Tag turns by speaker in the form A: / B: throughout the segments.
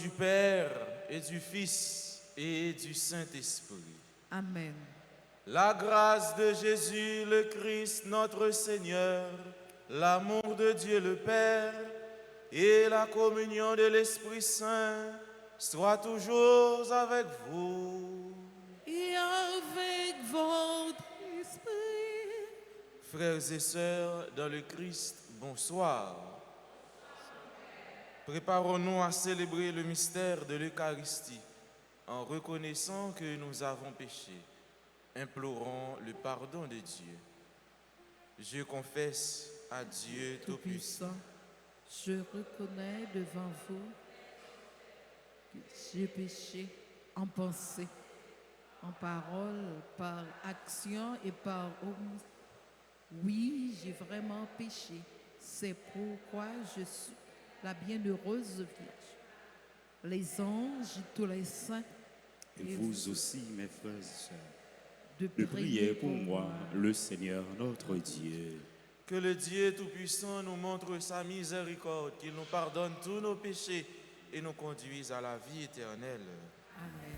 A: du Père et du Fils et du Saint-Esprit.
B: Amen.
A: La grâce de Jésus le Christ, notre Seigneur, l'amour de Dieu le Père et la communion de l'Esprit Saint soient toujours avec vous.
B: Et avec votre esprit.
A: Frères et sœurs dans le Christ, bonsoir. Préparons-nous à célébrer le mystère de l'Eucharistie en reconnaissant que nous avons péché. Implorons le pardon de Dieu. Je confesse à Dieu Tout-Puissant.
B: Je reconnais devant vous que j'ai péché en pensée, en parole, par action et par omission. Oui, j'ai vraiment péché. C'est pourquoi je suis la bienheureuse Vierge. Les anges, tous les saints,
C: Et vous aussi, mes frères et sœurs,
B: de
C: de prier pour moi, le Seigneur notre Dieu.
A: Que le Dieu Tout-Puissant nous montre sa miséricorde, qu'il nous pardonne tous nos péchés et nous conduise à la vie éternelle.
B: Amen.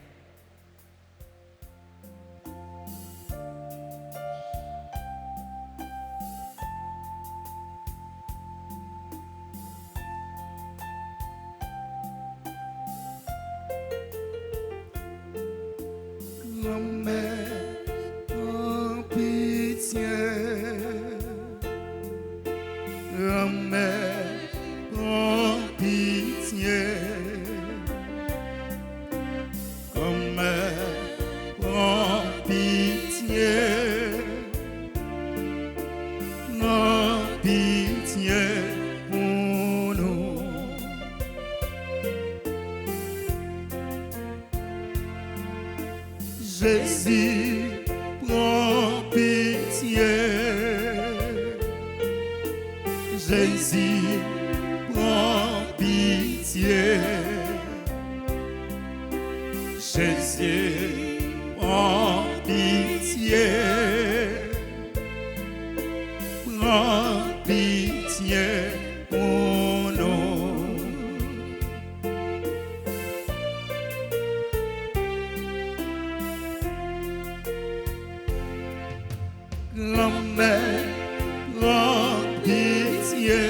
D: Grand-mère, en pitié. Grand-mère, en pitié. Grand-mère, en pitié. En pitié pour nous. Jésus, prends pitié. Jésus, prends pitié. Jésus, prends pitié. Prends pitié pour nous. Grand-mère, prends pitié.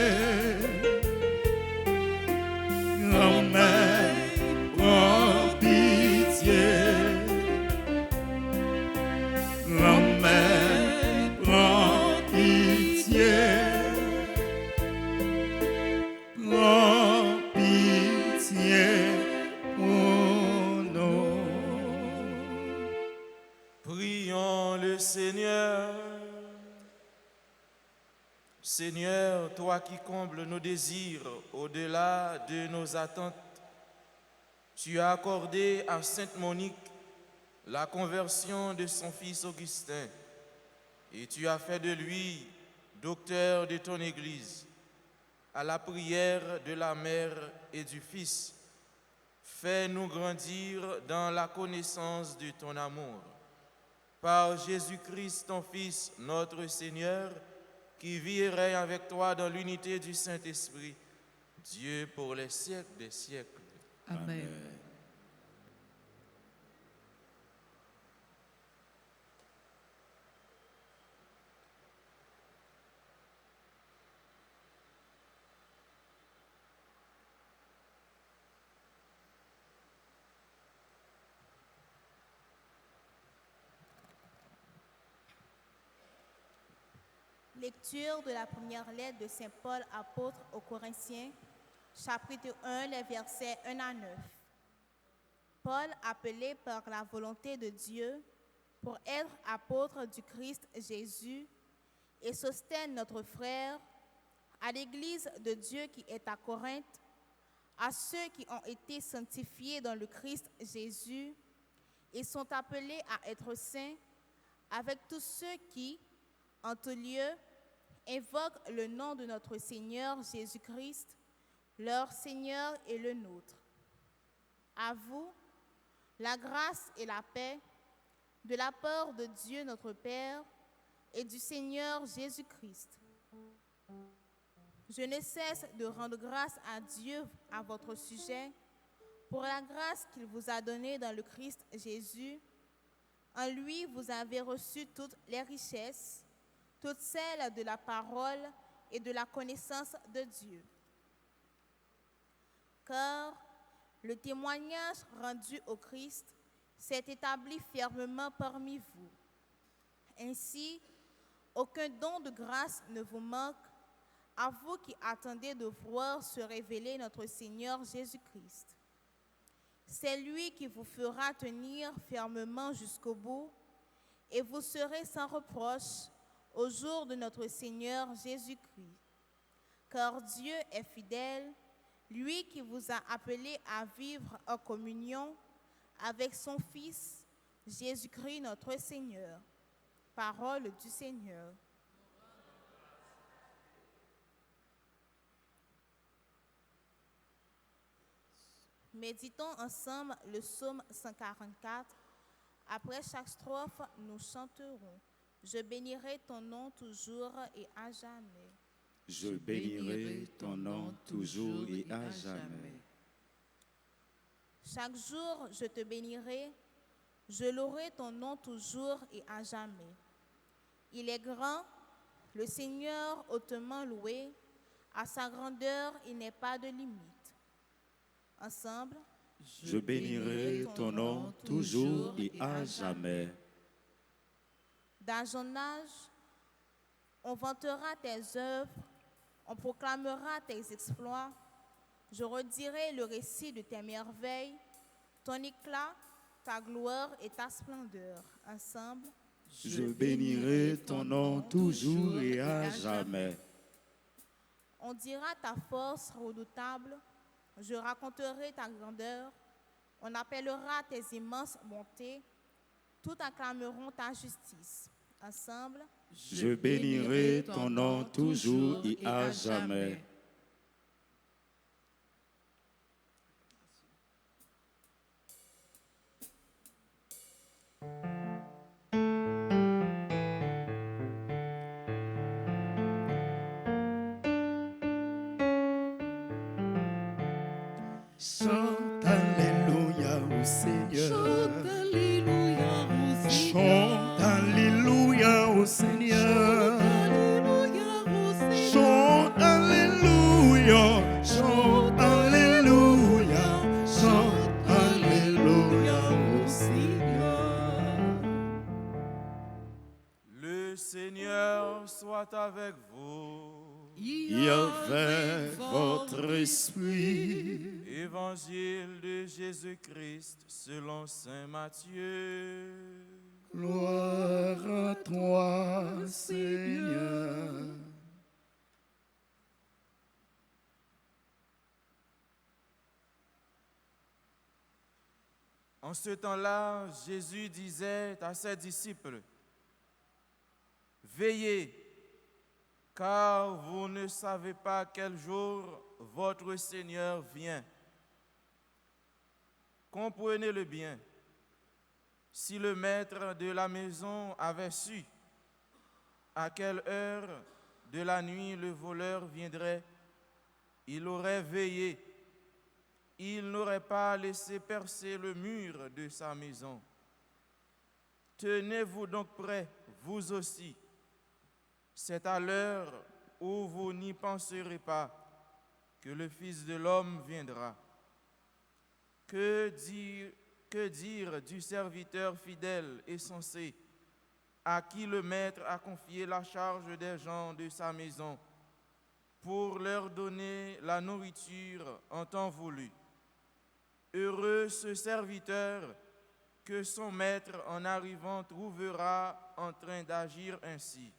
D: Grand-mère, prends pitié. Grand-mère, prends pitié. Prends pitié pour nous.
A: Prions le Seigneur. Seigneur, toi qui combles nos désirs au-delà de nos attentes, tu as accordé à Sainte Monique la conversion de son fils Augustin et tu as fait de lui docteur de ton Église. À la prière de la Mère et du Fils, fais-nous grandir dans la connaissance de ton amour. Par Jésus-Christ, ton Fils, notre Seigneur, qui vit et règne avec toi dans l'unité du Saint-Esprit, Dieu pour les siècles des siècles.
B: Amen.
E: Lecture de la première lettre de Saint Paul, apôtre aux Corinthiens, chapitre 1, les versets 1 à 9. Paul, appelé par la volonté de Dieu pour être apôtre du Christ Jésus, et Sosthène, notre frère, à l'Église de Dieu qui est à Corinthe, à ceux qui ont été sanctifiés dans le Christ Jésus et sont appelés à être saints, avec tous ceux qui, en tout lieu, invoquent le nom de notre Seigneur Jésus-Christ, leur Seigneur et le nôtre. À vous, la grâce et la paix de la part de Dieu notre Père et du Seigneur Jésus-Christ. Je ne cesse de rendre grâce à Dieu à votre sujet Pour la grâce qu'il vous a donnée dans le Christ Jésus, en lui vous avez reçu toutes les richesses, toutes celles de la parole et de la connaissance de Dieu. Car le témoignage rendu au Christ s'est établi fermement parmi vous. Ainsi, aucun don de grâce ne vous manque, à vous qui attendez de voir se révéler notre Seigneur Jésus-Christ. C'est lui qui vous fera tenir fermement jusqu'au bout, et vous serez sans reproche au jour de notre Seigneur Jésus-Christ. Car Dieu est fidèle, lui qui vous a appelés à vivre en communion avec son Fils, Jésus-Christ notre Seigneur. Parole du Seigneur. Méditons ensemble le psaume 144. Après chaque strophe, nous chanterons « Je bénirai ton nom toujours et à jamais ».
C: Je bénirai ton nom toujours et à jamais.
E: Chaque jour, je te bénirai, je louerai ton nom toujours et à jamais. Il est grand, le Seigneur hautement loué, à sa grandeur il n'est pas de limite. Ensemble,
C: Je bénirai ton nom toujours et à jamais.
E: dans ton âge, on vantera tes œuvres, on proclamera tes exploits, je redirai le récit de tes merveilles, ton éclat, ta gloire et ta splendeur. Ensemble,
C: Je bénirai ton nom toujours et à jamais.
E: on dira ta force redoutable, je raconterai ta grandeur, on appellera tes immenses bontés, tout acclameront ta justice. Ensemble,
C: Je bénirai ton nom toujours et à jamais.
D: Chante Alléluia au Seigneur.
B: Chante Alléluia au Seigneur.
D: Chante Alléluia au Seigneur.
B: Alléluia au Seigneur.
D: Chante Alléluia. Chante Alléluia. Chante Alléluia au Seigneur.
A: Le Seigneur soit avec vous.
D: Et avec votre esprit.
A: Évangile de Jésus-Christ selon saint Matthieu.
D: Gloire à toi, Seigneur.
A: En ce temps-là, Jésus disait à ses disciples, « Veillez, car vous ne savez pas quel jour votre Seigneur vient. Comprenez-le bien. Si le maître de la maison avait su à quelle heure de la nuit le voleur viendrait, il aurait veillé. Il n'aurait pas laissé percer le mur de sa maison. Tenez-vous donc prêts, vous aussi. C'est à l'heure où vous n'y penserez pas que le Fils de l'homme viendra. Que dire du serviteur fidèle et sensé à qui le maître a confié la charge des gens de sa maison pour leur donner la nourriture en temps voulu? Heureux ce serviteur que son maître en arrivant trouvera en train d'agir ainsi.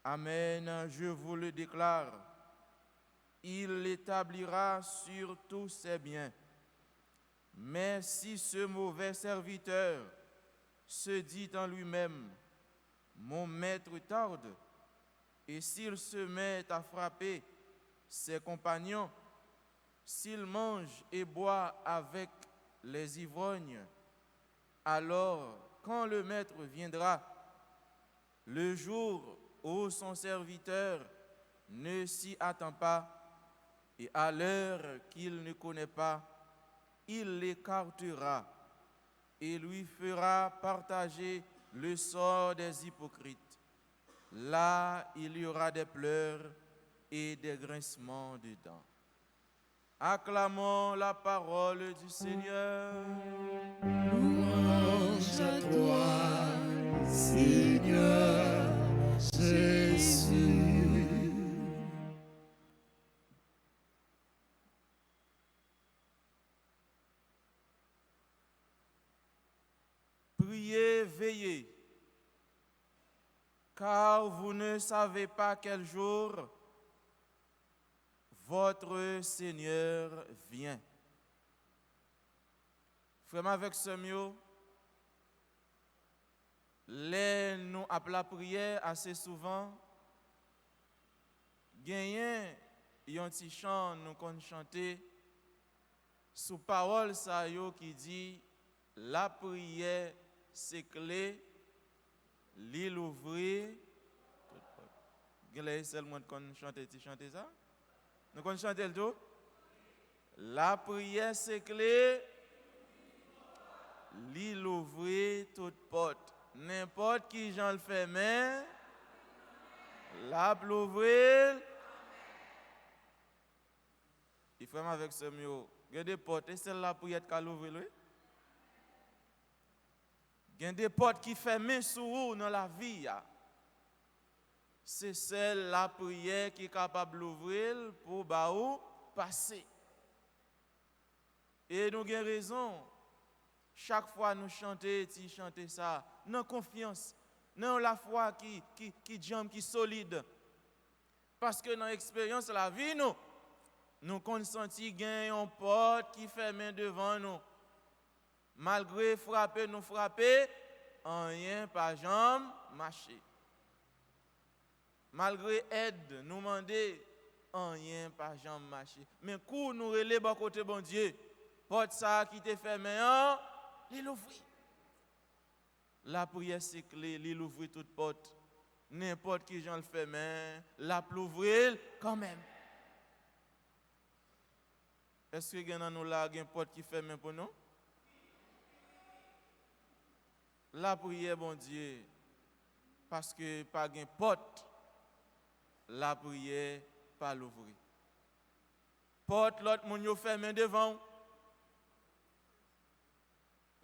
A: Amen, je vous le déclare, il l'établira sur tous ses biens. Mais si ce mauvais serviteur se dit en lui-même, mon maître tarde, et s'il se met à frapper ses compagnons, s'il mange et boit avec les ivrognes, alors quand le maître viendra, le jour où son serviteur ne s'y attend pas et à l'heure qu'il ne connaît pas, il l'écartera et lui fera partager le sort des hypocrites. Là, il y aura des pleurs et des grincements de dents. Acclamons la parole du Seigneur.
D: Louange à toi, Seigneur Jésus.
A: Priez, veillez, car vous ne savez pas quel jour votre Seigneur vient. Frère avec ce mot, nous appelons la prière assez souvent. Gagné, un petit chant nous qu'on chanter sous parole ça yo qui dit la prière c'est clé, l'île ouvrir. Gagné seulement qu'on chanter ça. Nous qu'on chanter le tout. La prière c'est clé, l'île ouvrir toute porte. N'importe qui j'en le fait, mais la l'ouvrir. Il fait avec ce mot. Il y a des portes, et celle-là pour y être qu'à l'ouvrir. Il y a des portes qui ferment sur vous dans la vie. C'est celle-là prière qui est capable d'ouvrir pour vous passer. Et nous avons raison. Chaque fois nous chanter ça, non confiance, non la foi qui jambe, qui solide. Parce que dans l'expérience de la vie, nous consentons gain une porte qui ferme devant nous. Malgré frapper, rien pas jambe marcher. Malgré aide, nous demander, rien pas jambe marcher. Mais quand nous relève bon côté bon Dieu, porte ça qui te fermé, il ouvre. La prière c'est clé, il ouvre toute porte. N'importe qui j'en le fait, mais la l'ouvrir quand même. Est-ce que y a nous là une porte qui ferme pour nous? La prière, bon Dieu, parce que pas une porte, la prière pas l'ouvrir. Porte l'autre moun yo ferme devant.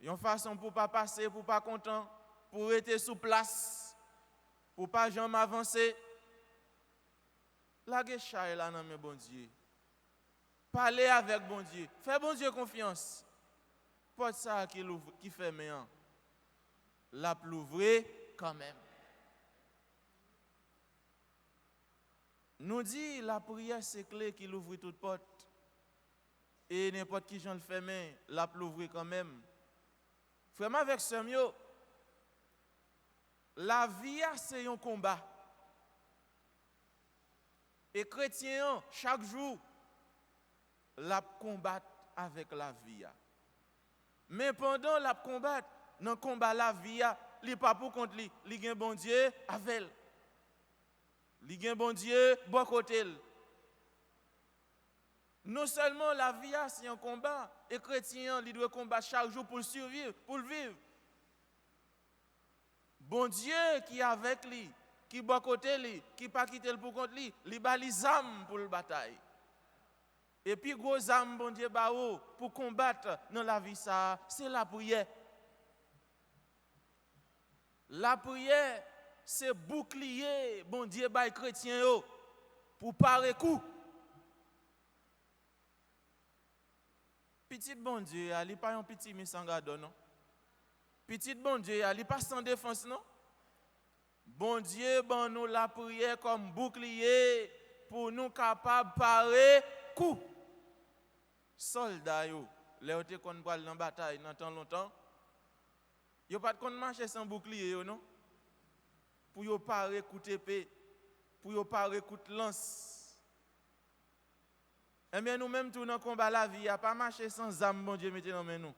A: Une façon pour pas passer, pour pas content, pour être sous place, pour pas jamais avancer. La guécha là dans mes bon Dieu. Parler avec bon Dieu. Fais bon Dieu confiance. Porte ça qui fait bien. La l'ouvrir quand même. Nous dit la prière c'est clé qui l'ouvre toute porte. Et n'importe qui j'en le fait main, la l'ouvrir quand même. Frère avec ce mieux, la vie c'est un combat. Et chrétien chaque jour la combat avec la vie. Mais pendant la combat, dans le combat la vie, il n'est pas pour contre lui, il y a un bon Dieu avec elle. Il y a un bon Dieu bon côté. Non seulement la vie c'est un combat, et chrétien il doit combattre chaque jour pour survivre, pour le vivre. Bon Dieu qui est avec lui, qui est bon côté lui, qui pas quitter pour contre lui, il bat les âmes pour la bataille. Et puis gros âme bon Dieu ba pour combattre dans la vie ça, c'est la prière. La prière c'est bouclier bon Dieu ba chrétien yo pour parer coup. Petit bon Dieu, il n'est pas un petit misangado, non? Petit bon Dieu, il n'est pas sans défense, non? Bon Dieu, bon nous la prière comme bouclier pour nous capables de parer coup. Soldats, les autres qu'on va dans la bataille dans tant longtemps, ils n'ont pas de marcher sans bouclier, non? Pour y parer coup d'épée, pour y parer coup de lance. Eh bien, nous-mêmes, tout dans le combat la vie, il n'y a pas marché sans âme, bon Dieu, mettez dans nous.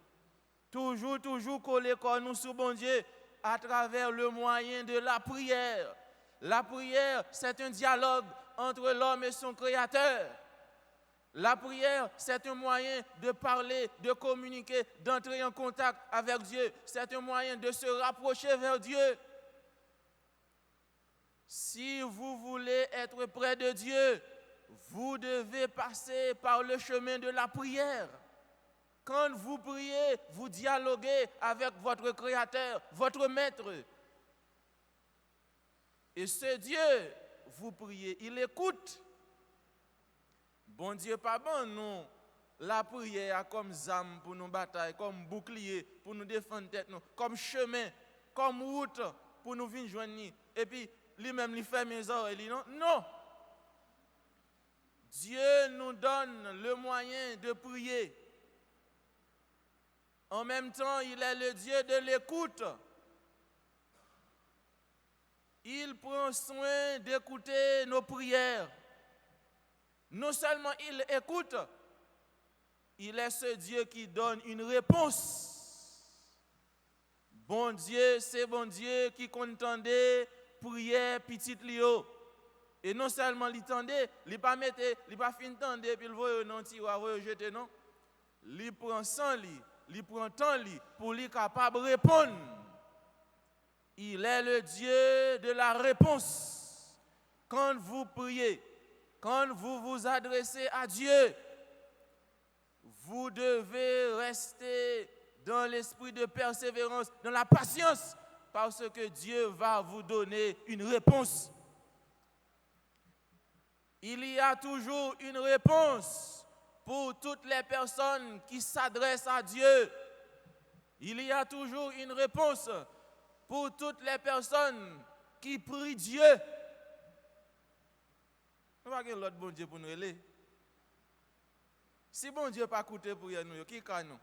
A: Toujours coller nous sur bon Dieu à travers le moyen de la prière. La prière, c'est un dialogue entre l'homme et son Créateur. La prière, c'est un moyen de parler, de communiquer, d'entrer en contact avec Dieu. C'est un moyen de se rapprocher vers Dieu. Si vous voulez être près de Dieu, vous devez passer par le chemin de la prière. Quand vous priez, vous dialoguez avec votre Créateur, votre Maître. Et ce Dieu, vous priez, il écoute. Bon Dieu, pas bon, non. La prière comme zame pour nous batailler, comme bouclier pour nous défendre tête, nous, comme chemin, comme route pour nous venir joindre. Et puis, lui-même, il fait mes oreilles, non? Non. Dieu nous donne le moyen de prier. En même temps, il est le Dieu de l'écoute. Il prend soin d'écouter nos prières. Non seulement il écoute, il est ce Dieu qui donne une réponse. Bon Dieu, c'est bon Dieu qui contendait prière petite Lio. Et non seulement l'entendait, il pas mettre, il pas fin tendre puis il voit non tiroir, voit jeter non. Il prend sans lui, il prend temps lui pour lui capable de répondre. Il est le Dieu de la réponse. Quand vous priez, quand vous vous adressez à Dieu, vous devez rester dans l'esprit de persévérance, dans la patience, parce que Dieu va vous donner une réponse. Il y a toujours une réponse pour toutes les personnes qui s'adressent à Dieu. Il y a toujours une réponse pour toutes les personnes qui prient Dieu. Nous n'avons pas l'autre bon Dieu pour nous aider. Si bon Dieu n'a pas écouté pour nous, qui est nous?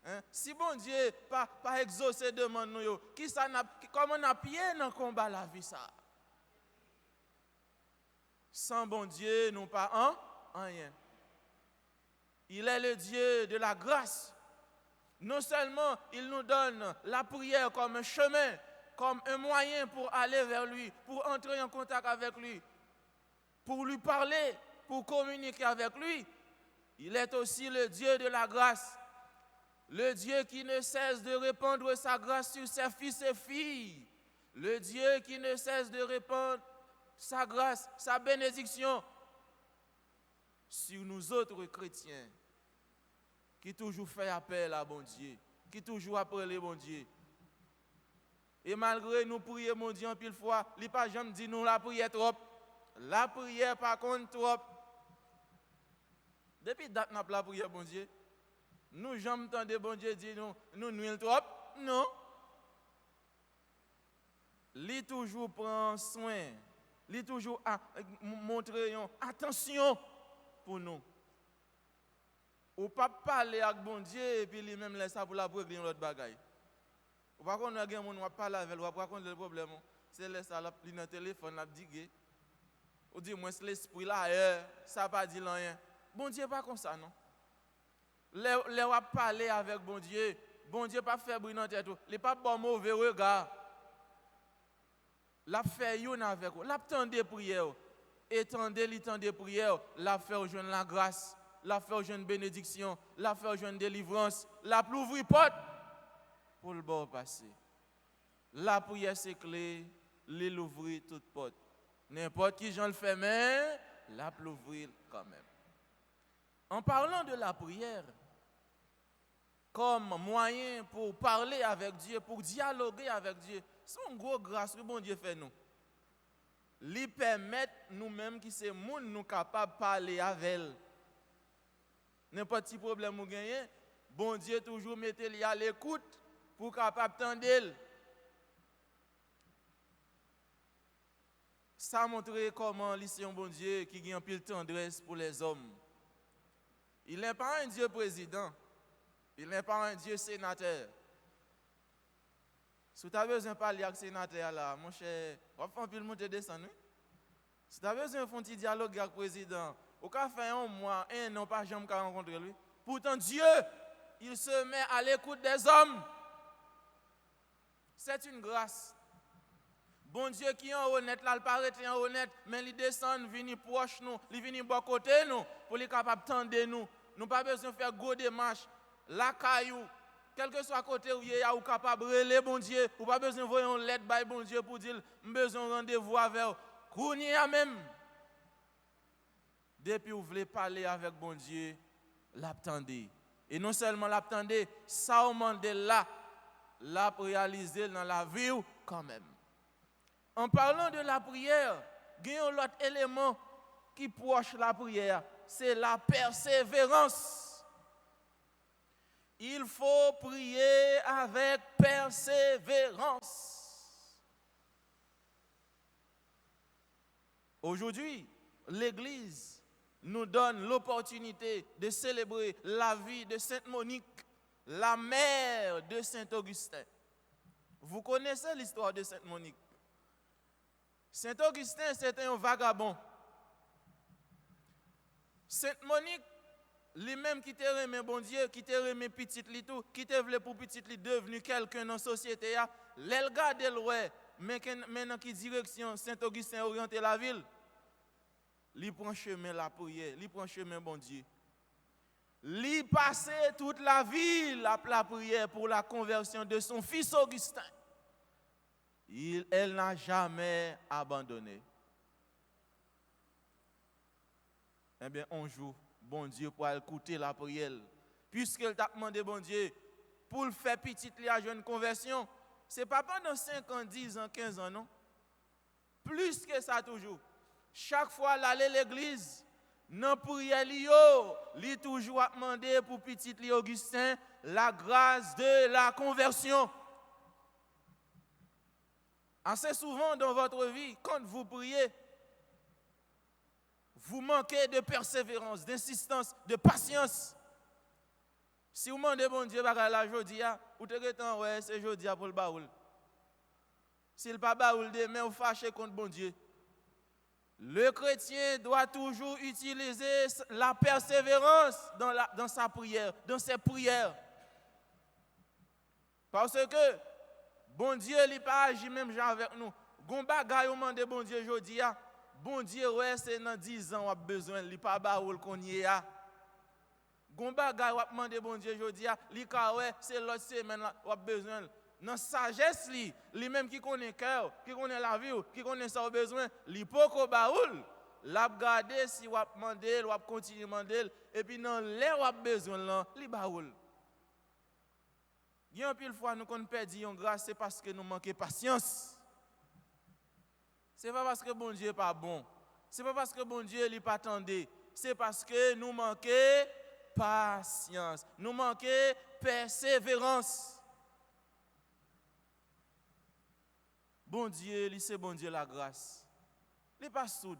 A: Hein? Si bon Dieu n'a pas exaucé demande nous, comment on a pied dans le combat la vie ça? Sans bon Dieu, nous pas rien. Il est le Dieu de la grâce. Non seulement il nous donne la prière comme un chemin, comme un moyen pour aller vers lui, pour entrer en contact avec lui, pour lui parler, pour communiquer avec lui. Il est aussi le Dieu de la grâce. Le Dieu qui ne cesse de répandre sa grâce sur ses fils et filles. Le Dieu qui ne cesse de répandre sa grâce, sa bénédiction sur nous autres chrétiens qui toujours fait appel à bon Dieu, qui toujours appelle bon Dieu. Et malgré nous prier mon Dieu en pile fois, il n'a pas jamais dit nous la prière trop. La prière par contre trop. Depuis date n'a pas la prière bon Dieu. Nous jamais entendu bon Dieu dire nous nuit trop. Non. Il toujours prend soin. Il toujours montrer attention pour nous. Ou pas parler avec bon Dieu et puis lui-même laisse ça pour la régler l'autre bagaille. Ou pas qu'on a quelqu'un qui va parler avec lui, ou pas qu'on a le problème. C'est laisse ça dans le téléphone, la diguer. Ou dit moi c'est l'esprit là, ça pas dit rien. Bon Dieu pas comme ça non. Les va parler avec bon Dieu pas faire bruit dans tête, il pas bon mauvais regard. La fait yon avec vous, la tendez prière, étendez l'étendez prière, la faire joindre la grâce, la faire joindre bénédiction, la faire joindre délivrance, la ouvrir porte pour le bon passer. La prière c'est clé, l'ouvrir toute porte. N'importe qui j'en le fait mais la ouvrir quand même. En parlant de la prière comme moyen pour parler avec Dieu, pour dialoguer avec Dieu, c'est une grosse grâce que bon Dieu fait nous. Lui permettre nous-mêmes qui c'est monde nous capable de parler avec elle. N'importe quel problème nous gagnons, bon Dieu toujours mettez-le à l'écoute pour capable d'entendre elle. Ça montre comment c'est un bon Dieu qui a un pile tendresse pour les hommes. Il n'est pas un Dieu président. Il n'est pas un Dieu sénateur. Si tu as besoin de parler avec le sénateur là, mon cher, on va faire un peu monter descendre. Si tu as besoin de faire un petit dialogue avec le président, au cas fait un mois, un an, pas jamais rencontrer lui. Pourtant Dieu, il se met à l'écoute des hommes. C'est une grâce. Bon Dieu qui est en honnête, là, il paraît en honnête, mais il descend, vient proche nous, il vient bon côté nous, pour les capables tendre nous. Nous pas besoin de faire gros démarches, la caillou, quel que soit côté où il y a ou capable de relayer bon Dieu, ou pas besoin de voir une lettre by bon Dieu pour dire, besoin de rendez-vous avec vous. Kounia même. Depuis vous voulez parler avec bon Dieu, l'attendez. Et non seulement l'attendez, ça au monde là, l'a réaliser dans la vie quand même. En parlant de la prière, il y a un autre élément qui proche la prière, c'est la persévérance. Il faut prier avec persévérance. Aujourd'hui, l'Église nous donne l'opportunité de célébrer la vie de Sainte Monique, la mère de Saint-Augustin. Vous connaissez l'histoire de Sainte Monique? Saint-Augustin, c'était un vagabond. Sainte Monique, lui-même qui t'a aimé bon Dieu, qui t'a aimé petit li tout, qui t'a voulu pour petit li devenu quelqu'un dans la société, l'elle garde le mais maintenant qui direction Saint-Augustin orienté la ville, il prend chemin la prière, il prend chemin bon Dieu. Il passe toute la ville à la prière pour la conversion de son fils Augustin. Elle n'a jamais abandonné. Eh bien, un jour, bon Dieu pour écouter la prière. Puisqu'elle t'a demandé, bon Dieu, pour le faire petit, il y a une conversion. Ce n'est pas pendant 5 ans, 10 ans, 15 ans, non? Plus que ça toujours. Chaque fois, l'aller à l'église, dans la prière, il toujours demandé pour petit Augustin la grâce de la conversion. Assez souvent dans votre vie, quand vous priez, vous manquez de persévérance, d'insistance, de patience. Si vous demandez bon Dieu, la jodia, vous te dites, ouais, c'est jodia pour le baoul. Si le pas baoul demain, vous fâchez contre bon Dieu. Le chrétien doit toujours utiliser la persévérance dans sa prière, dans ses prières. Parce que bon Dieu, il n'a pas agi même avec nous. Gon bagay ou mande bon Dieu jodi a, bon Dieu ouais c'est dans 10 ans on a besoin, il pas baoul qu'on y a. Gon bagay ou mande bon Dieu jodi a, li ka ouais c'est l'autre semaine on a besoin. Dans sagesse li même qui connaît cœur, qui connaît la vie, qui connaît ça au besoin, li poko baoul, l'a garder si ou a demander, ou a continuer demander et puis dans les ou a besoin là, li baoul. Il y a un pile fois nous qu'on perd une grâce, c'est parce que nous manquons patience. C'est pas parce que bon Dieu n'est pas bon. C'est pas parce que bon Dieu n'est pas tendé. C'est parce que nous manquons patience. Nous manquons persévérance. Bon Dieu, c'est bon Dieu la grâce. Il n'est pas sourd.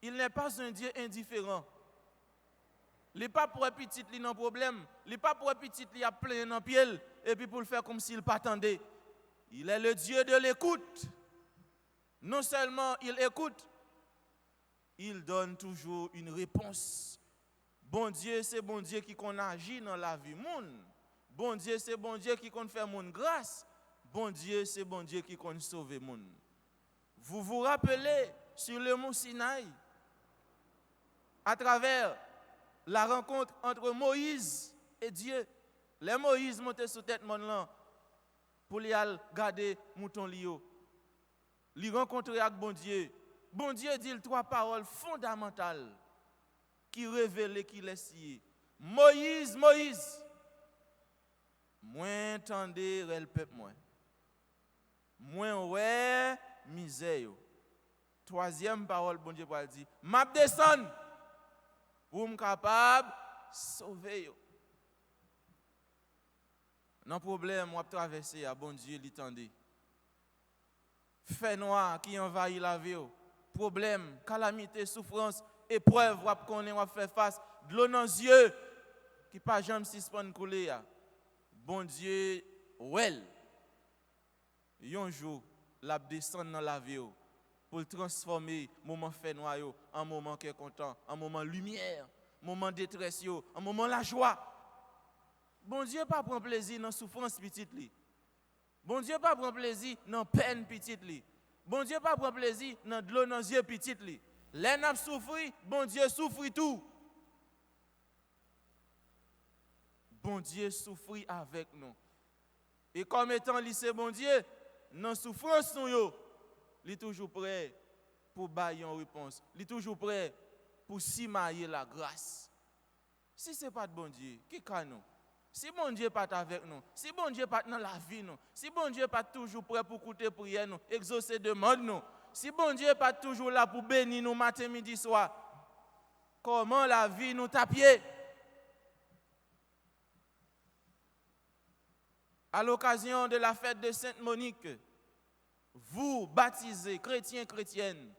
A: Il n'est pas un Dieu indifférent. Il n'est pas pour un petit li non problème. Il n'est pas pour un petit li à plein dans pied et puis pour le faire comme s'il pas attendait. Il est le Dieu de l'écoute. Non seulement il écoute, il donne toujours une réponse. Bon Dieu, c'est bon Dieu qui qu'on agit dans la vie monde. Bon Dieu, c'est bon Dieu qui qu'on fait monde grâce. Bon Dieu, c'est bon Dieu qui qu'on sauve monde. Vous vous rappelez sur le mont Sinaï, à travers la rencontre entre Moïse et Dieu. Les Moïse montaient sous tête monde là pour lui garder mouton lio. Lui rencontrer avec bon Dieu. Bon Dieu dit 3 paroles fondamentales qui révèlent qu'il est si. Moïse, Moïse, moins tendez le peuple moins. Moins ouais misère. 3e parole bon Dieu va dire, m'a descend pour me capable sauver yo. Non problème, on traverser à bon Dieu l'étendue. Fait noir qui envahit la vie, problème, calamité, souffrance, épreuve, on connaît, on fait face, de l'eau dans les yeux qui pas jamais suspendre couler. Bon Dieu, well. Un jour, la descend dans la vie pour transformer moment fait noir en moment qui est content, en moment lumière, moment détresse, en moment la joie. Bon Dieu pas prend plaisir dans la souffrance petite li. Bon Dieu pas prend plaisir dans peine petite li. Bon Dieu pas prend plaisir dans de l'eau dans yeux petite li. Les n'a souffri, bon Dieu souffre tout. Bon Dieu souffre avec nous. Et comme étant lycée bon Dieu, dans souffrance nous yo, il est toujours prêt pour bailler une réponse. Il est toujours prêt pour s'immailler la grâce. Si ce n'est pas de bon Dieu, qui est nous? Si bon Dieu n'est pas avec nous, si bon Dieu n'est pas dans la vie, nous, si bon Dieu n'est pas toujours prêt pour écouter prière, nous, exaucer demande, nous, si bon Dieu n'est pas toujours là pour bénir nous matin, midi, soir, comment la vie nous tapier? À l'occasion de la fête de Sainte Monique, vous, baptisés, chrétiens, chrétiennes,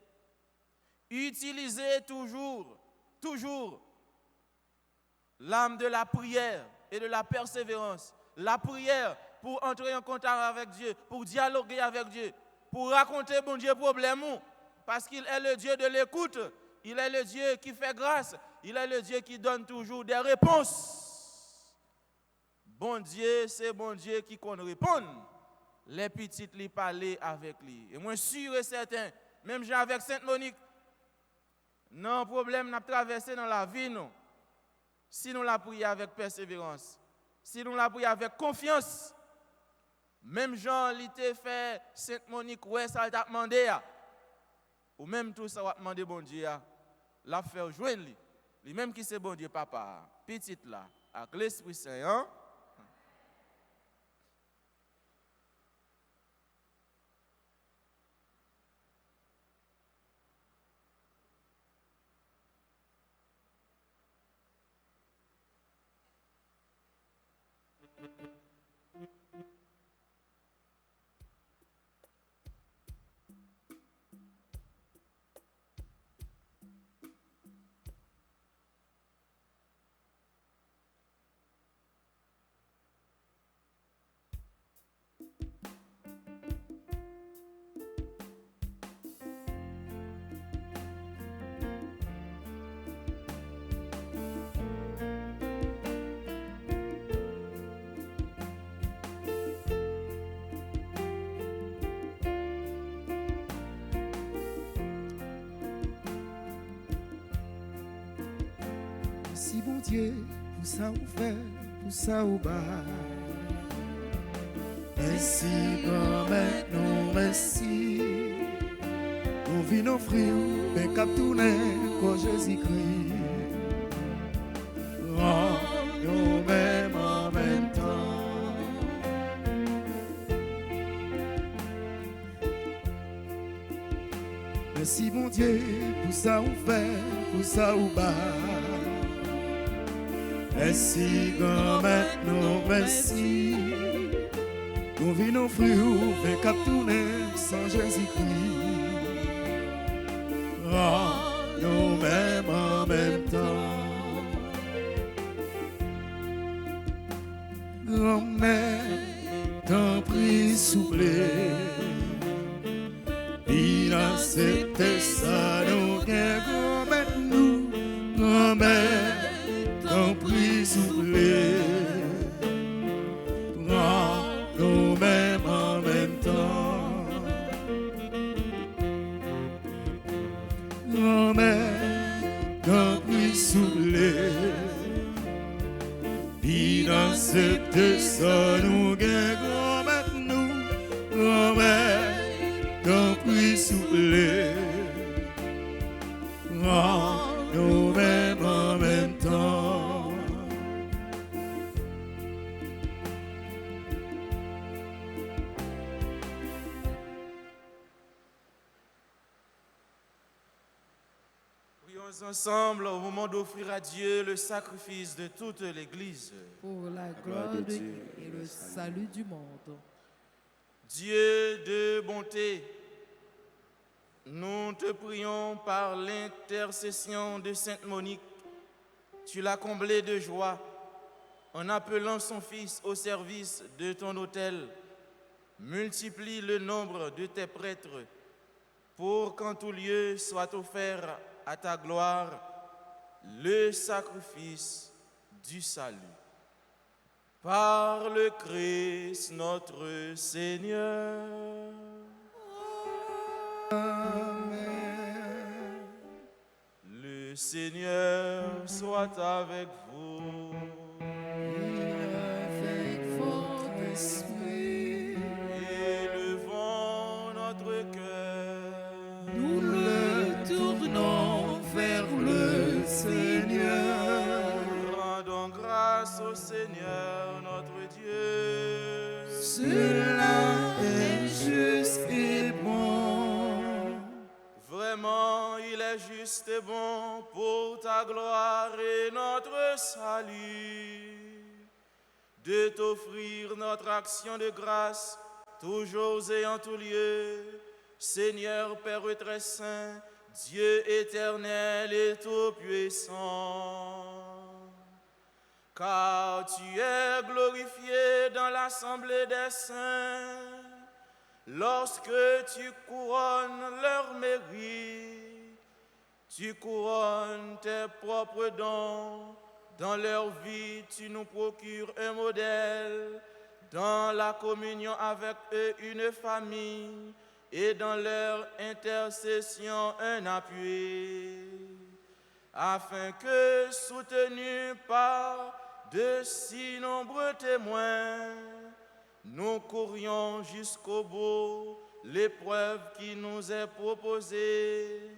A: utilisez toujours l'âme de la prière et de la persévérance. La prière pour entrer en contact avec Dieu, pour dialoguer avec Dieu, pour raconter bon Dieu problème, parce qu'il est le Dieu de l'écoute, il est le Dieu qui fait grâce, il est le Dieu qui donne toujours des réponses. Bon Dieu, c'est bon Dieu qui qu'on répond. Les petites lui parler avec lui. Et moi sûr et certain, même j'ai avec Sainte Monique, non problème n'a traversé dans la vie non. Si nous la prions avec persévérance, si nous la prions avec confiance, même Jean l'été fait Sainte Monique, ouais ça t'a demandé ou même tout ça va demander bon Dieu la faire joindre lui même qui c'est bon Dieu papa, petite là, avec l'Esprit Saint hein?
D: Merci bon Dieu pour ça ou fait, pour ça ou bas. Merci grand-mère, nous merci. Nous venons offrir, mais cap tourner, quand Jésus-Christ. Nous même en même temps. Merci bon Dieu pour ça ou fait, pour ça ou bas. Merci grand-mère, nous merci. Nous venons offrir, mais cap tourner, sans Jésus-Christ. Nous-mêmes en même temps. Grand-mère, t'en prie, souple. Il a accepté ça, nous, grand-mère, nous. Grand-mère, t'en prie, souple. Nous-mêmes en même temps. Grand-mère, t'en prie, souple. Il a accepté ça, nous, grand-mère, nous. Grand-mère, t'en prie, souple. Nous-mêmes en même temps.
A: Prions ensemble au moment d'offrir à Dieu le sacrifice de toute l'Église.
B: Pour la gloire de Dieu et le salut du monde.
A: Dieu de bonté, nous te prions par l'intercession de Sainte Monique. Tu l'as comblée de joie en appelant son Fils au service de ton autel. Multiplie le nombre de tes prêtres pour qu'en tout lieu soit offert à ta gloire le sacrifice du salut. Par le Christ notre Seigneur.
D: Amen.
A: Le Seigneur soit avec vous.
D: Avec votre esprit,
A: Élevons notre cœur.
D: nous le tournons vers le Seigneur.
A: Rendons grâce au Seigneur notre Dieu.
D: Cela est juste et bon.
A: Vraiment, il est juste et bon pour ta gloire et notre salut, de t'offrir notre action de grâce, toujours et en tout lieu, Seigneur Père très saint, Dieu éternel et tout-puissant. Car tu es glorifié dans l'assemblée des saints, lorsque tu couronnes leur mérite, tu couronnes tes propres dons. Dans leur vie, tu nous procures un modèle. Dans la communion avec eux, une famille. Et dans leur intercession, un appui. Afin que, soutenus par de si nombreux témoins, nous courions jusqu'au bout l'épreuve qui nous est proposée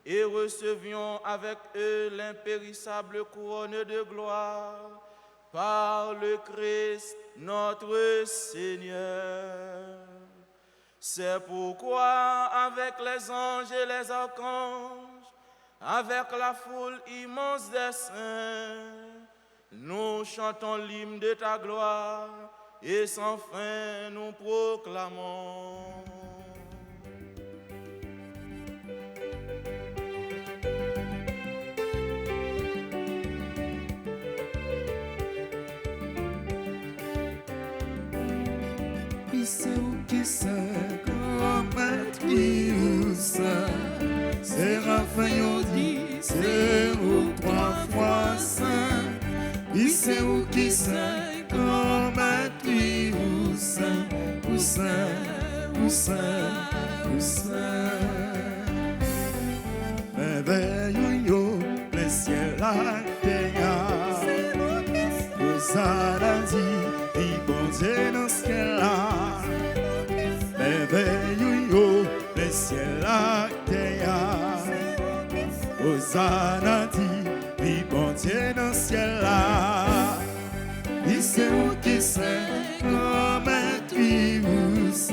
A: et recevions avec eux l'impérissable couronne de gloire par le Christ notre Seigneur. C'est pourquoi avec les anges et les archanges, avec la foule immense des saints, nous chantons l'hymne de ta gloire et sans fin nous proclamons.
D: Qui c'est comme un trius, c'est Raphaël dit, c'est où trois fois saint. Qui c'est comme un trius, où saint. Merveille, le ciel la terre, vous a dit, il bon Dieu dans ce qu'elle a. Merveille, le ciel la terre, vous a dit, il bon Dieu dans ce qu'elle a. Il sait où qui c'est comme un trius,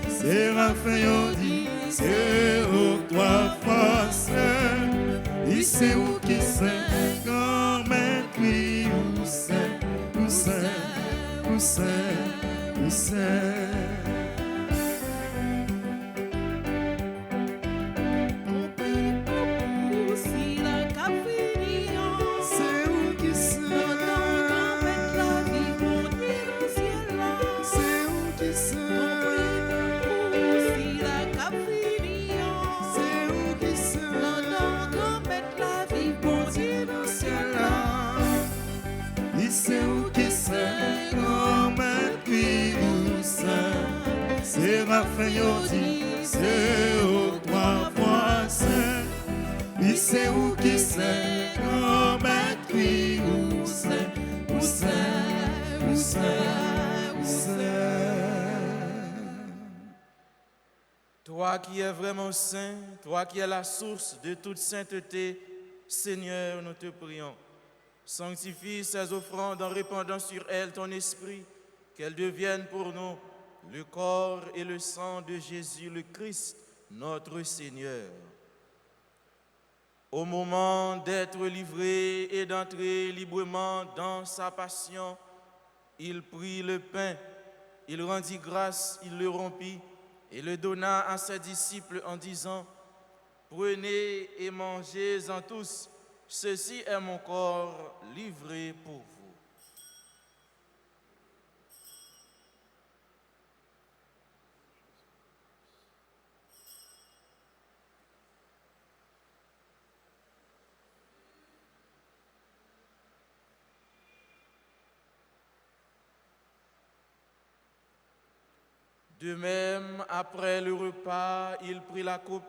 D: c'est Raphaël dit, c'est où trois fois saint. Il sait où qui c'est comme un trius, où c'est. Raphaël dit, c'est au trois fois saint. Il sait où qui c'est comme un cri, où c'est.
A: Toi qui es vraiment saint, toi qui es la source de toute sainteté, Seigneur, nous te prions. Sanctifie ces offrandes en répandant sur elles ton esprit, qu'elles deviennent pour nous le corps et le sang de Jésus le Christ, notre Seigneur. Au moment d'être livré et d'entrer librement dans sa passion, il prit le pain, il rendit grâce, il le rompit et le donna à ses disciples en disant, « Prenez et mangez-en tous, ceci est mon corps livré pour vous. » De même, après le repas, il prit la coupe.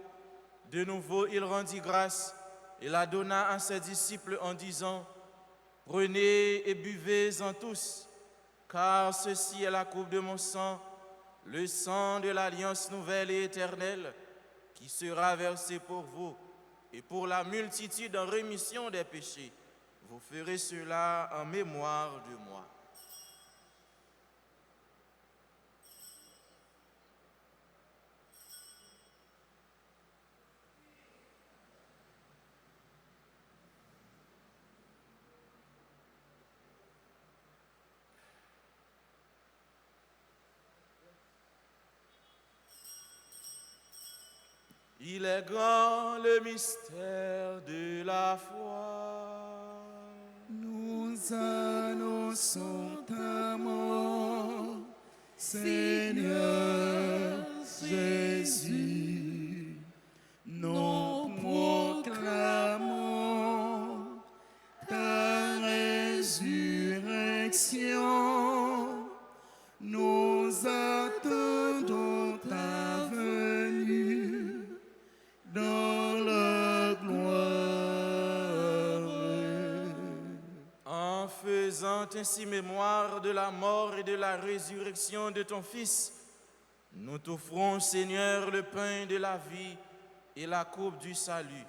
A: De nouveau, il rendit grâce et la donna à ses disciples en disant, « Prenez et buvez-en tous, car ceci est la coupe de mon sang, le sang de l'alliance nouvelle et éternelle, qui sera versé pour vous et pour la multitude en rémission des péchés. Vous ferez cela en mémoire de moi. » Il est grand le mystère de la foi.
D: Nous annonçons ta mort, Seigneur Jésus. Nous proclamons ta résurrection. Nous attendons ta venue dans la gloire.
A: En faisant ainsi mémoire de la mort et de la résurrection de ton Fils, nous t'offrons, Seigneur, le pain de la vie et la coupe du salut.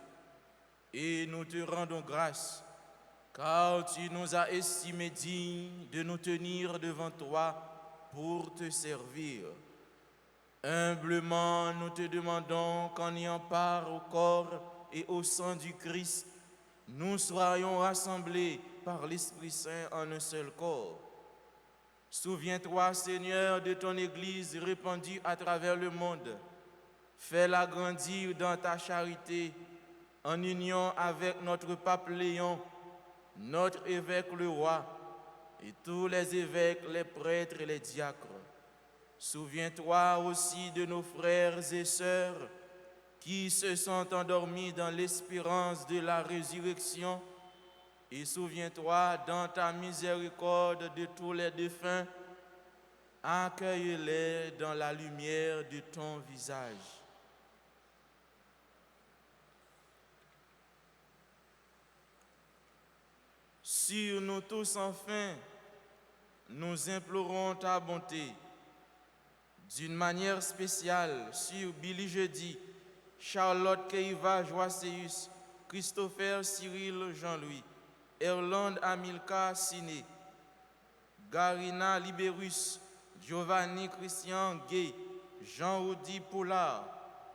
A: Et nous te rendons grâce, car tu nous as estimés dignes de nous tenir devant toi pour te servir. Humblement, nous te demandons qu'en ayant part au corps et au sang du Christ, nous soyons rassemblés par l'Esprit Saint en un seul corps. Souviens-toi, Seigneur, de ton Église répandue à travers le monde. Fais-la grandir dans ta charité, en union avec notre pape Léon, notre évêque le roi, et tous les évêques, les prêtres et les diacres. Souviens-toi aussi de nos frères et sœurs qui se sont endormis dans l'espérance de la résurrection, et souviens-toi dans ta miséricorde de tous les défunts. Accueille-les dans la lumière de ton visage. Sur nous tous enfin, nous implorons ta bonté. D'une manière spéciale, sur Billy Jeudi, Charlotte Keiva Joasseus, Christopher Cyril Jean-Louis, Erland Amilka Siné, Garina Liberus, Giovanni Christian Gay, Jean-Audi Poulard,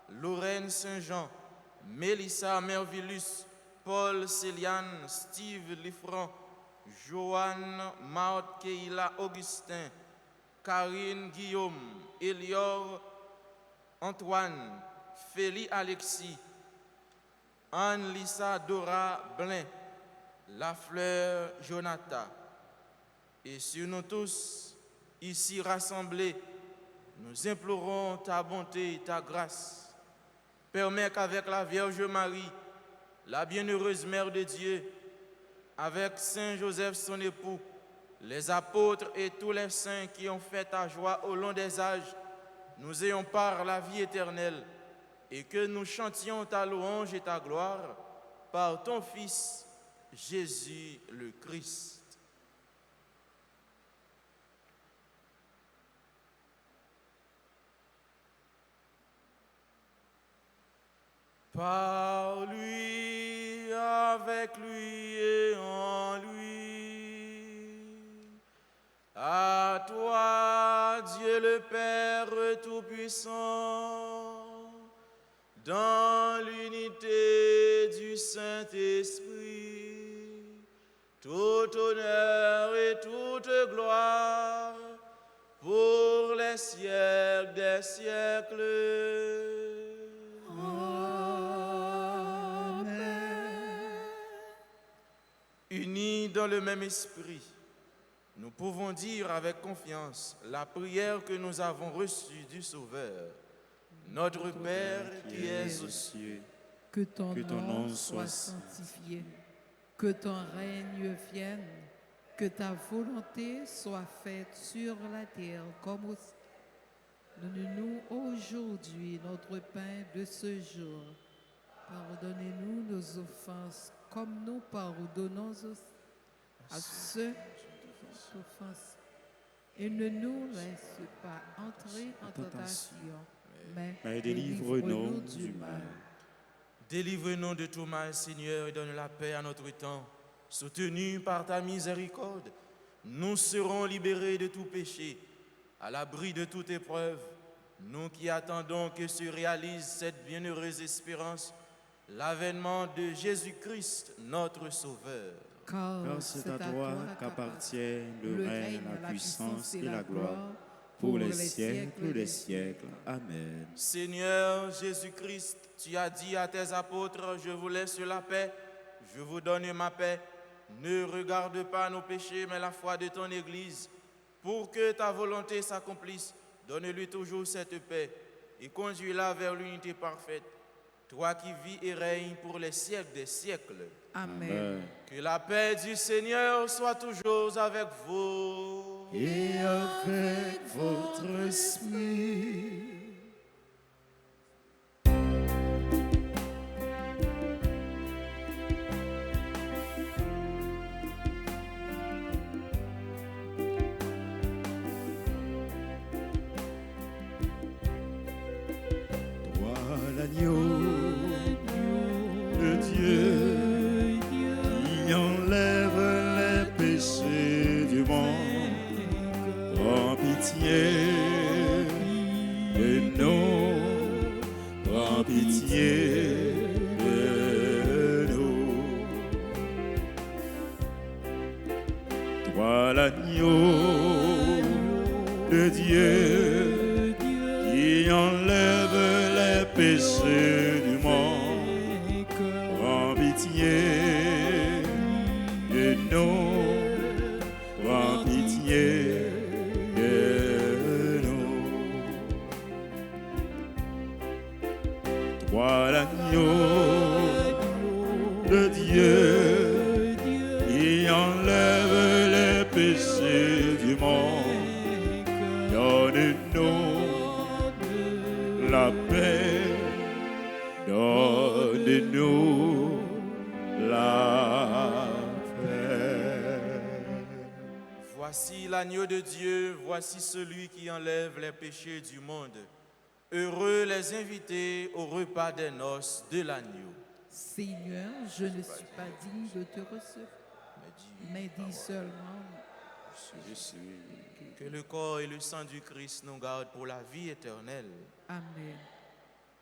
A: Lorraine Saint-Jean, Mélissa Mervillus, Paul Céliane, Steve Liffran, Joanne Maud Keila Augustin, Karine Guillaume, Elior Antoine, Félie Alexis, Anne-Lisa Dora Blin, Lafleur Jonathan. Et sur nous tous, ici rassemblés, nous implorons ta bonté et ta grâce. Permets qu'avec la Vierge Marie, la bienheureuse Mère de Dieu, avec Saint Joseph son époux, les apôtres et tous les saints qui ont fait ta joie au long des âges, nous ayons part la vie éternelle et que nous chantions ta louange et ta gloire par ton Fils, Jésus le Christ. Par lui, avec lui et en lui. À toi, Dieu le Père Tout-Puissant, dans l'unité du Saint-Esprit, tout honneur et toute gloire pour les siècles des siècles. Unis dans le même esprit, nous pouvons dire avec confiance la prière que nous avons reçue du Sauveur. Notre Père qui es aux cieux,
B: que ton nom soit sanctifié, que ton règne vienne, que ta volonté soit faite sur la terre comme au ciel. Donne-nous aujourd'hui notre pain de ce jour. Pardonnez-nous nos offenses, comme nous pardonnons à ceux qui nous offensent. Et ne nous laisse pas entrer en tentation, mais délivre-nous du mal.
A: Délivre-nous de tout mal, Seigneur, et donne la paix à notre temps. Soutenus par ta miséricorde, nous serons libérés de tout péché, à l'abri de toute épreuve. Nous qui attendons que se réalise cette bienheureuse espérance, l'avènement de Jésus-Christ, notre Sauveur.
C: Car c'est à toi qu'appartient le règne, la puissance et la gloire pour les siècles des siècles. Amen.
A: Seigneur Jésus-Christ, tu as dit à tes apôtres, je vous laisse la paix, je vous donne ma paix. Ne regarde pas nos péchés, mais la foi de ton Église. Pour que ta volonté s'accomplisse, donne-lui toujours cette paix et conduis-la vers l'unité parfaite. Toi qui vis et règnes pour les siècles des siècles.
B: Amen.
A: Que la paix du Seigneur soit toujours avec vous.
C: Et avec votre esprit. Toi l'agneau de Dieu qui enlève les péchés du monde, prends pitié de nous, prends pitié de nous. Toi l'agneau de Dieu qui enlève les péchés du monde, prends pitié de nous, prends pitié de nous. Toi l'agneau de Dieu qui enlève les péchés du monde, donne-nous la paix, donne-nous la paix.
A: Voici l'agneau de Dieu, voici celui qui enlève les péchés du monde. Heureux les invités au repas des noces de l'agneau.
B: Seigneur, je ne suis pas digne de te recevoir, mais dis seulement.
A: Que le corps et le sang du Christ nous gardent pour la vie éternelle.
B: Amen.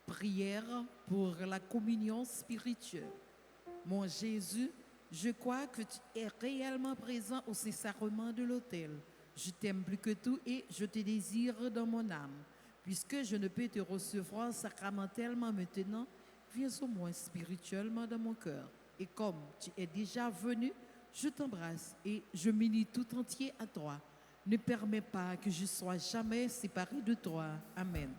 B: Prière pour la communion spirituelle. Mon Jésus, je crois que tu es réellement présent au Saint-Sacrement de l'autel. Je t'aime plus que tout et je te désire dans mon âme. Puisque je ne peux te recevoir sacramentellement maintenant, viens au moins spirituellement dans mon cœur. Et comme tu es déjà venu, je t'embrasse et je m'unis tout entier à toi. Ne permets pas que je sois jamais séparé de toi. Amen.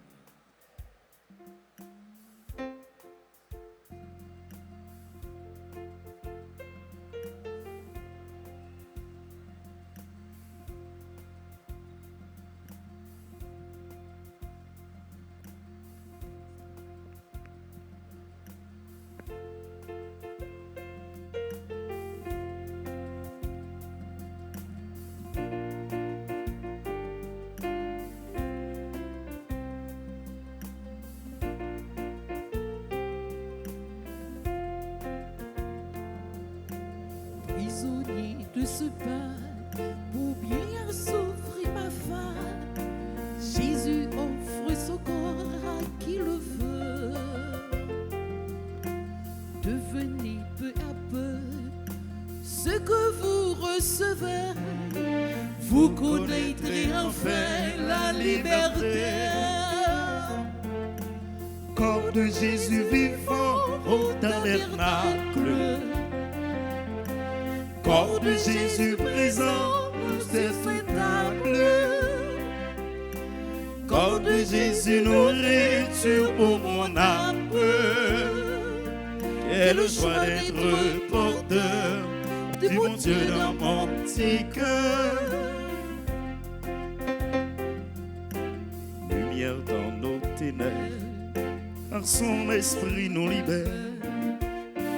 B: Prisonnier de ce pain, pour bien souffrir ma faim, Jésus offre son corps à qui le veut. Devenez peu à peu ce que vous recevez, vous connaîtrez enfin la liberté.
C: Corps de Jésus vivant au tabernacle, corps de Jésus présent au spectacle, corps de Jésus nourriture pour mon âme. Quelle joie d'être porteur du bon Dieu dans mon petit cœur. Lumière
D: par son esprit nous libère.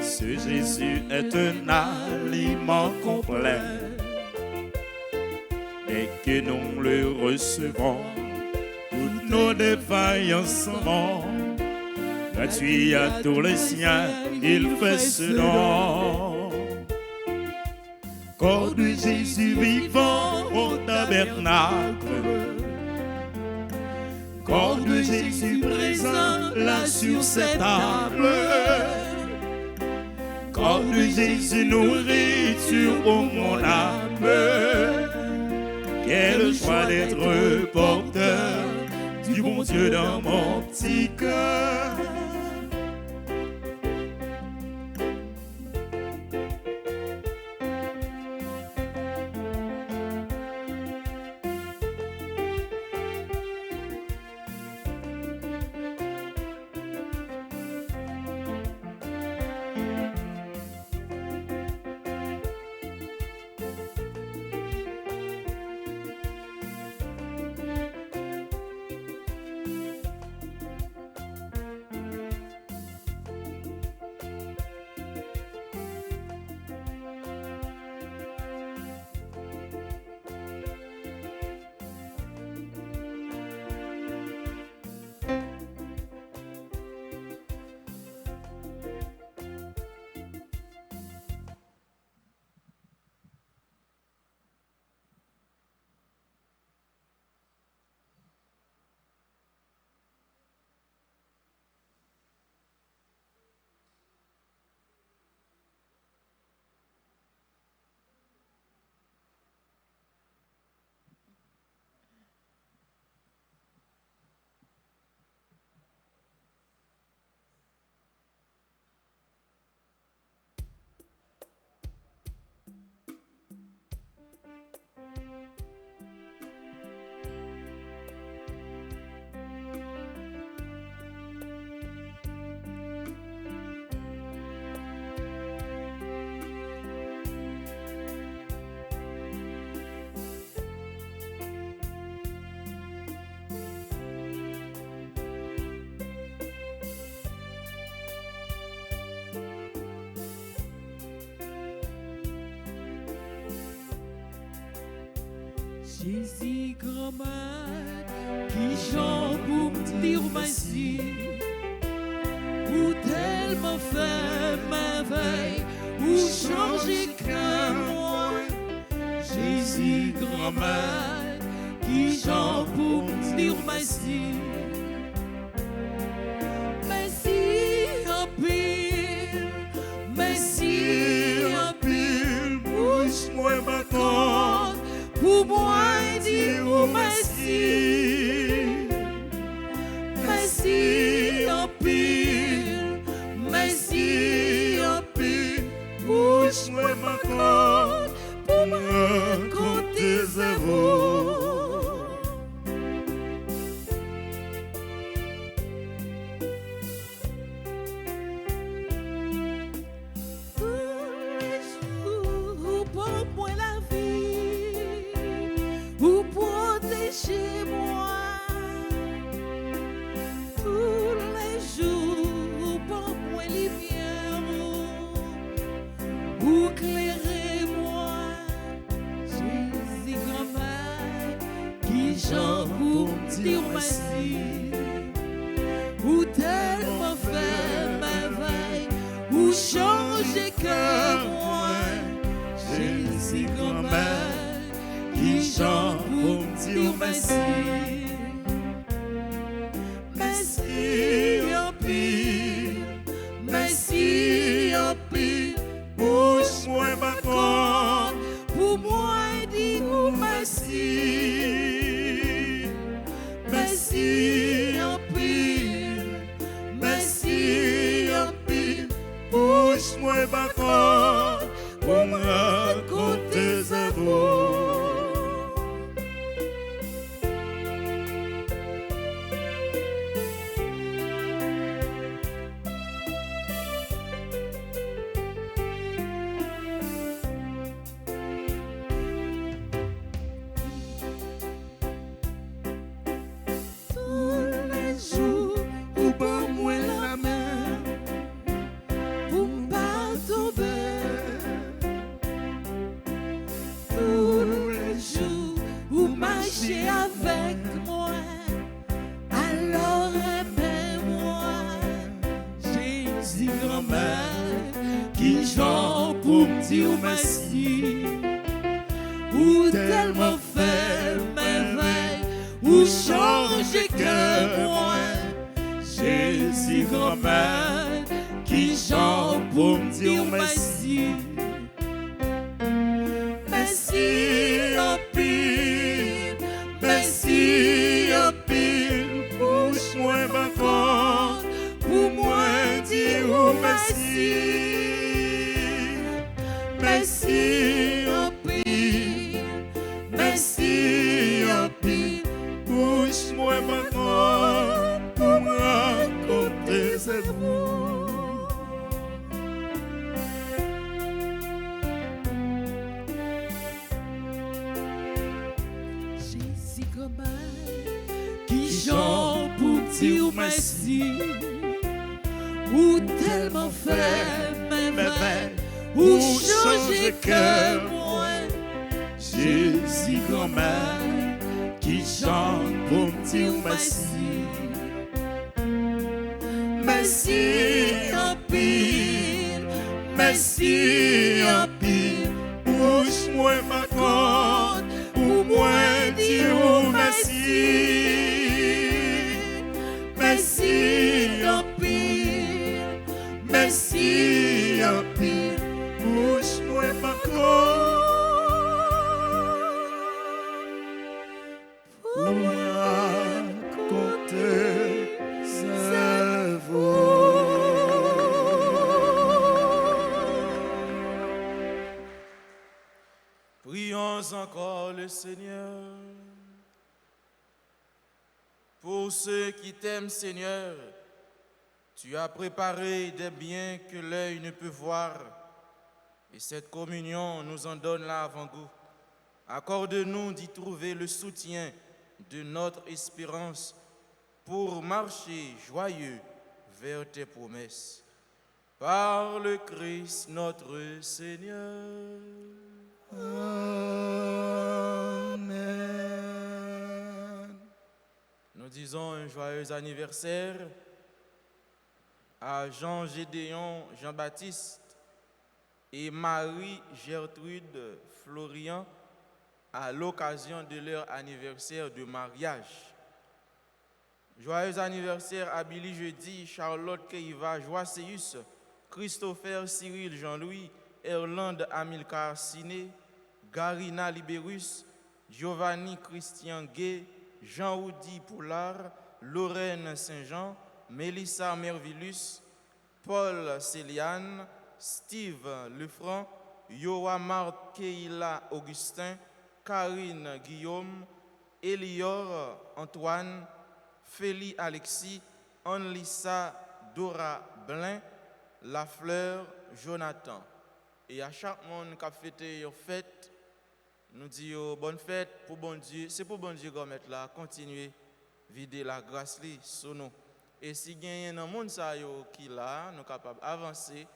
D: Ce Jésus est un aliment complet. Dès que nous le recevons, toutes nos défaillances s'en vont. Gratuit à tous les siens, il fait ce don. Corps de Jésus vivant au tabernacle, corps de Jésus présent là sur cette table, corps de Jésus nourriture pour mon âme. Quelle joie d'être porteur du bon Dieu dans mon petit cœur.
B: Jésus grand-mère qui chante pour me dire merci, ou tellement fait merveille, ou changer que moi. Jésus grand-mère qui chante pour me dire merci. Merci en pile, merci en pile, bouche moi bâton. Pour moi, dire merci, merci en pile, merci en pile, bouche-moi ma compte pour me raconter zéro. Chez moi, tous les jours, pour moi, lumière, ou éclairez-moi, Jésus grand-mère, qui chante pour me dire merci, ou tellement fait merveille, ou changer que moi, Jésus grand-mère, qui chante pour me dire merci. Merci en pile, merci en pile, bouche-moi ma compte, pour moi dire merci. Merci en pile, merci en pile, bouche-moi ma compte, pour me raconter zéro.
D: dire merci. Ou tellement fait merveille, ou changer que moi. Jésus grand-mère, qui chante pour me dire merci. Merci en pile, merci en pile, bouche-moi ma compte, pour moi dire merci. Merci en pile, merci en pile, bouche-moi ma compte, pour me raconter c'est vous. Qui chante pour dire merci, ou tellement fait merveille, ou changer que moi. Jésus grand-mère, qui chante pour dire merci. Merci en pile, merci en pile, bouche-moi ma compte, pour moi dire merci. Merci en pile, merci en pile, bouche-moi ma compte, pour moi raconter c'est vous.
A: Prions encore le Seigneur. Pour ceux qui t'aiment, Seigneur, tu as préparé des biens que l'œil ne peut voir, et cette communion nous en donne l'avant-goût. Accorde-nous d'y trouver le soutien de notre espérance pour marcher joyeux vers tes promesses. Par le Christ notre Seigneur.
D: Amen.
A: Nous disons un joyeux anniversaire à Jean-Gédéon Jean-Baptiste et Marie-Gertrude Florian à l'occasion de leur anniversaire de mariage. Joyeux anniversaire à Billy Jeudi, Charlotte Keiva Joasseus, Christopher Cyril Jean-Louis, Erland Amilcar Siné, Garina Libérus, Giovanni Christian Gay, Jean-Oudi Poulard, Lorraine Saint-Jean, Mélissa Mervillus, Paul Céliane, Steve Lefranc, Yoamar Keila Augustin, Karine Guillaume, Elior Antoine, Félie Alexis, Anne-Lissa Dora Blin, Lafleur Jonathan. Et à chaque monde qui a fêté une fête, nous disons bonne fête pour bon Dieu. C'est pour bon Dieu qu'on mette là, continuer vider la grâce sur nous. Et si il y a un monde qui est là, nous sommes capables d'avancer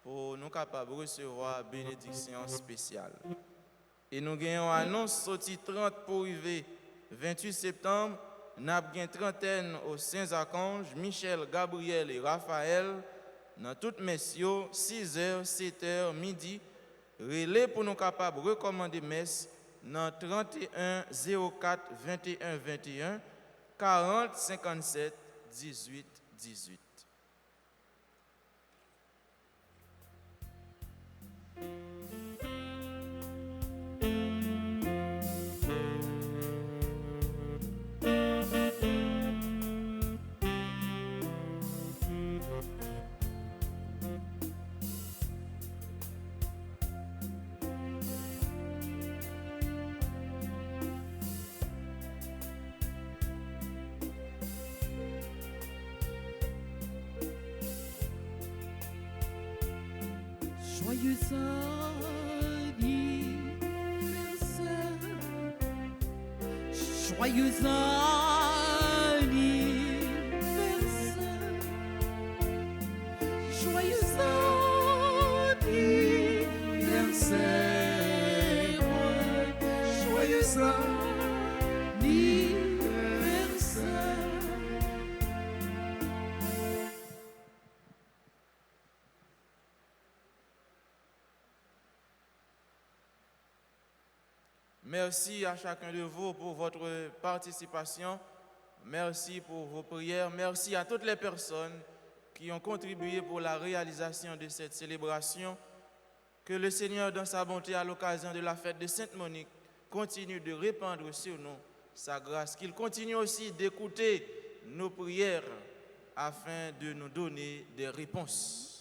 A: pour nous capables de recevoir bénédiction spéciale. Et nous avons une annonce sortie 30 pour arriver 28 septembre. Nous avons une trentaine aux Saint-Archange, Michel, Gabriel et Raphaël. Dans toutes messieurs, 6h, 7h, midi. Relais pour nous capables de recommander messe dans 31 04 21 21 40 57 18 18.
B: Joyeux anniversaire, joyeux anniversaire, joyeux anniversaire, joyeux anniversaire.
A: Merci à chacun de vous pour votre participation. Merci pour vos prières. Merci à toutes les personnes qui ont contribué pour la réalisation de cette célébration. Que le Seigneur, dans sa bonté, à l'occasion de la fête de Sainte Monique, continue de répandre sur nous sa grâce. Qu'il continue aussi d'écouter nos prières afin de nous donner des réponses.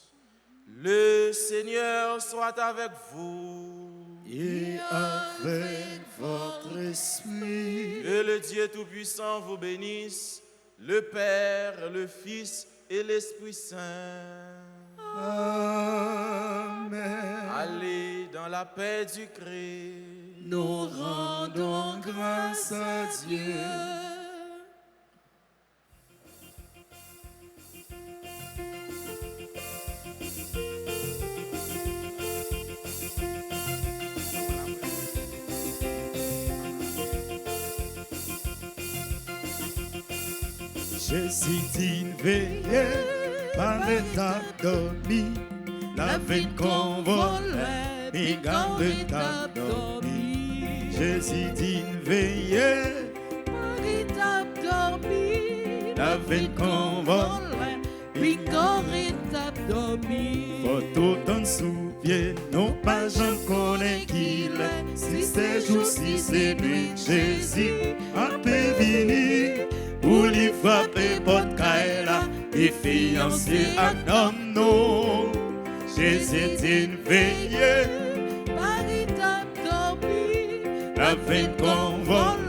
A: Le Seigneur soit avec vous.
D: Et avec votre esprit.
A: Que le Dieu Tout-Puissant vous bénisse, le Père, le Fils et l'Esprit Saint.
D: Amen.
A: Allez dans la paix du Christ.
D: Nous rendons grâce à Dieu. Jésus dit veillez, par l'état dormi, la veille qu'on vole, mais garde l'état dormi. Jésus dit veillez,
B: par l'état dormi,
D: la veille qu'on vole,
B: mais garde l'état dormi.
D: faut autant souviens, non pas j'en connais qu'il est, si c'est jour, si c'est nuit, Jésus a prévenu. Pour lui frapper porte Kaela et fiancé à homme non. Jésus dit veillez,
B: par l'état dormi,
D: la veille qu'on vole,